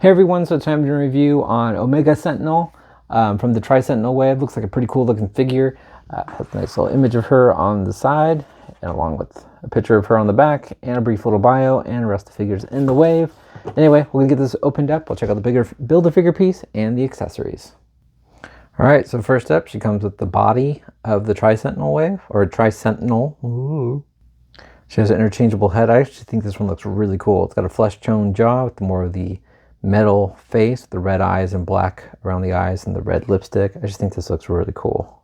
Hey everyone, so it's time to review on Omega Sentinel from the Sentinel wave. Looks like a pretty cool looking figure. Has a nice little image of her on the side, and along with a picture of her on the back, and a brief little bio, and the rest of the figures in the wave. Anyway, we're gonna get this opened up. We'll check out the bigger Build-A-Figure piece and the accessories. Alright, so first up, she comes with the body of the Sentinel wave, or Sentinel. Ooh. She has an interchangeable head. I actually think this one looks really cool. It's got a flesh-toned jaw with more of the metal face, the red eyes and black around the eyes and the red lipstick. I just think this looks really cool.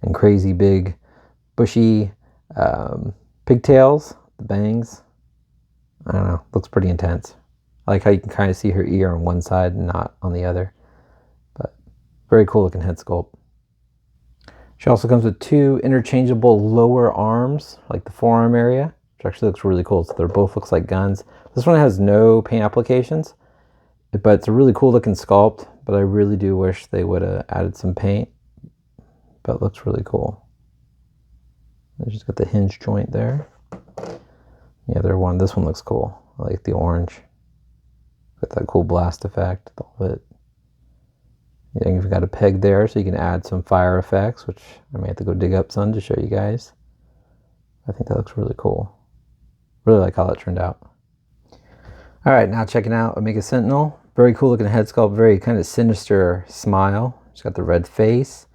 And crazy big, bushy pigtails, the bangs. I don't know, looks pretty intense. I like how you can kind of see her ear on one side and not on the other. But very cool looking head sculpt. She also comes with two interchangeable lower arms, like the forearm area, which actually looks really cool. So they're both looks like guns. This one has no paint applications, but it's a really cool looking sculpt, but I really do wish they would have added some paint. But it looks really cool. They just got the hinge joint there. The other one, this one looks cool. I like the orange. Got that cool blast effect with all of it. You've got a peg there, so you can add some fire effects, which I may have to go dig up some to show you guys. I think that looks really cool. Really like how that turned out. All right, now checking out Omega Sentinel. Very cool looking head sculpt, very kind of sinister smile. She's got the red face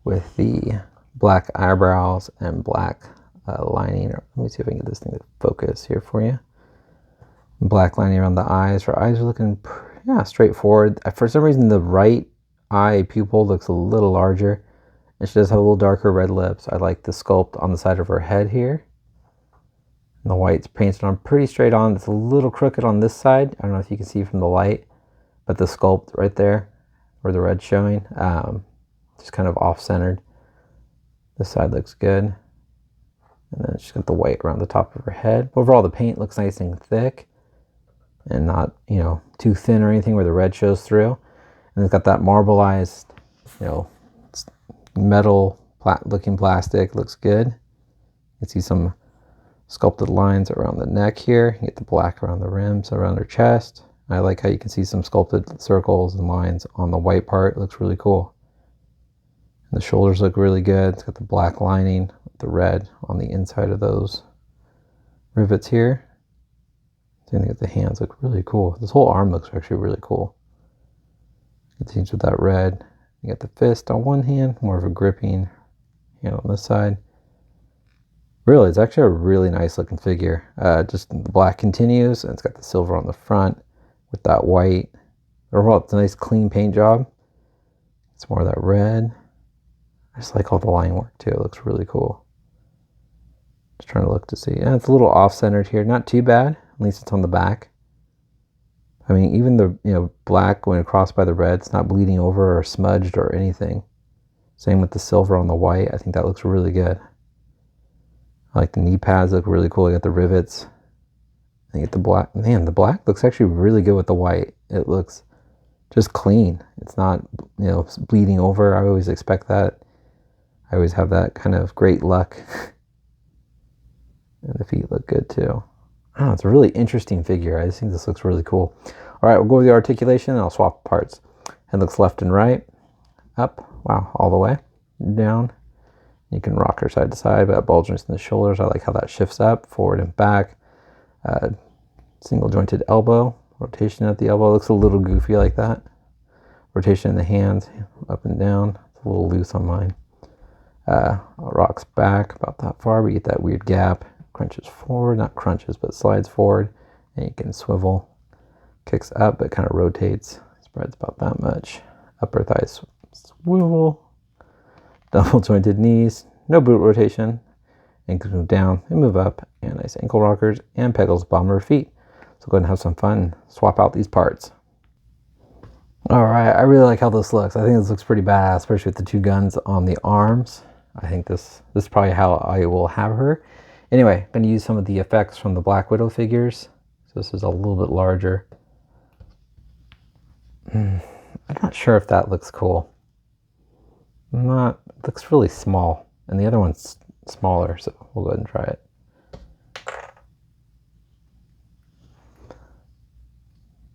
with the black eyebrows and black lining. Let me see if I can get this thing to focus here for you. Black lining around the eyes. Her eyes are looking, straightforward. For some reason, the right eye pupil looks a little larger, and she does have a little darker red lips. I like the sculpt on the side of her head here. And the white's painted on pretty straight on. It's a little crooked on this side. I don't know if you can see from the light, but the sculpt right there, where the red's showing, just kind of off-centered. This side looks good. And then she's got the white around the top of her head. Overall, the paint looks nice and thick and not, too thin or anything where the red shows through. And it's got that marbleized, metal looking plastic. Looks good. You can see some sculpted lines around the neck here. You get the black around the rims, around her chest. I like how you can see some sculpted circles and lines on the white part. It looks really cool. And the shoulders look really good. It's got the black lining with the red on the inside of those rivets here. Then you get the hands look really cool. This whole arm looks actually really cool. Continues with that red. You got the fist on one hand, more of a gripping hand on this side. Really, it's actually a really nice looking figure. Just the black continues, and it's got the silver on the front with that white. Overall, it's a nice clean paint job. It's more of that red. I just like all the line work too. It looks really cool. Just trying to look to see. Yeah, it's a little off-centered here. Not too bad. At least it's on the back. I mean, even the black going across by the red, it's not bleeding over or smudged or anything. Same with the silver on the white. I think that looks really good. I like the knee pads, look really cool. You got the rivets. And you get the black. Man, the black looks actually really good with the white. It looks just clean. It's not, bleeding over. I always expect that. I always have that kind of great luck. And the feet look good too. Oh, it's a really interesting figure. I just think this looks really cool. All right, we'll go with the articulation and I'll swap parts. Head looks left and right, up, wow, all the way, down. You can rock her side to side, but bulges in the shoulders. I like how that shifts up, forward and back. Single jointed elbow, rotation at the elbow. Looks a little goofy like that. Rotation in the hands, up and down. It's a little loose on mine. Rocks back about that far, but you get that weird gap. Crunches forward, not crunches, but slides forward, and you can swivel. Kicks up, but kind of rotates. Spreads about that much. Upper thighs swivel. Double jointed knees, no boot rotation. Ankles move down and move up, and nice ankle rockers and pegals bottom of her feet. So go ahead and have some fun. Swap out these parts. All right, I really like how this looks. I think this looks pretty badass, especially with the two guns on the arms. I think this is probably how I will have her. Anyway, I'm going to use some of the effects from the Black Widow figures. So this is a little bit larger. I'm not sure if that looks cool. It looks really small. And the other one's smaller, so we'll go ahead and try it.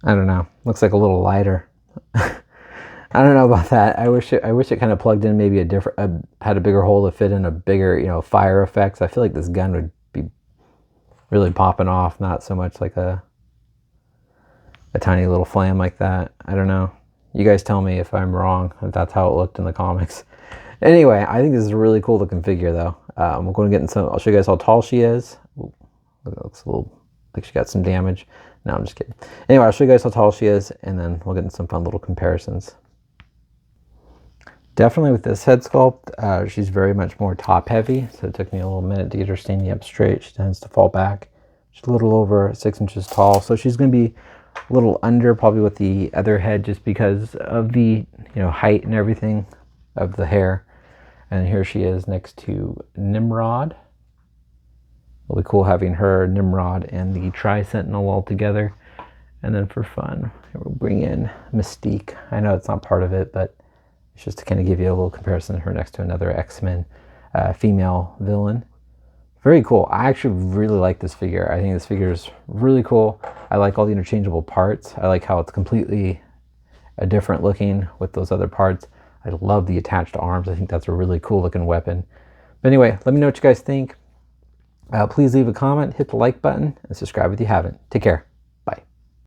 I don't know. Looks like a little lighter. I don't know about that. I wish it kind of plugged in maybe had a bigger hole to fit in a bigger, fire effects. I feel like this gun would be really popping off, not so much like a tiny little flame like that. I don't know. You guys tell me if I'm wrong, if that's how it looked in the comics. Anyway, I think this is a really cool looking figure though. I'm going to get in some, I'll show you guys how tall she is. Ooh, it looks a little like she got some damage. No, I'm just kidding. Anyway, I'll show you guys how tall she is, and then we'll get in some fun little comparisons. Definitely with this head sculpt, she's very much more top heavy, so it took me a little minute to get her standing up straight. She tends to fall back. She's a little over 6 inches tall, so she's going to be a little under probably with the other head just because of the height and everything of the hair. And here she is next to Nimrod. It'll be cool having her, Nimrod, and the Tri-Sentinel all together. And then for fun, we'll bring in Mystique. I know it's not part of it, but it's just to kind of give you a little comparison of her next to another X-Men female villain. Very cool. I actually really like this figure. I think this figure is really cool. I like all the interchangeable parts. I like how it's completely different looking with those other parts. I love the attached arms. I think that's a really cool looking weapon. But anyway, let me know what you guys think. Please leave a comment, hit the like button, and subscribe if you haven't. Take care.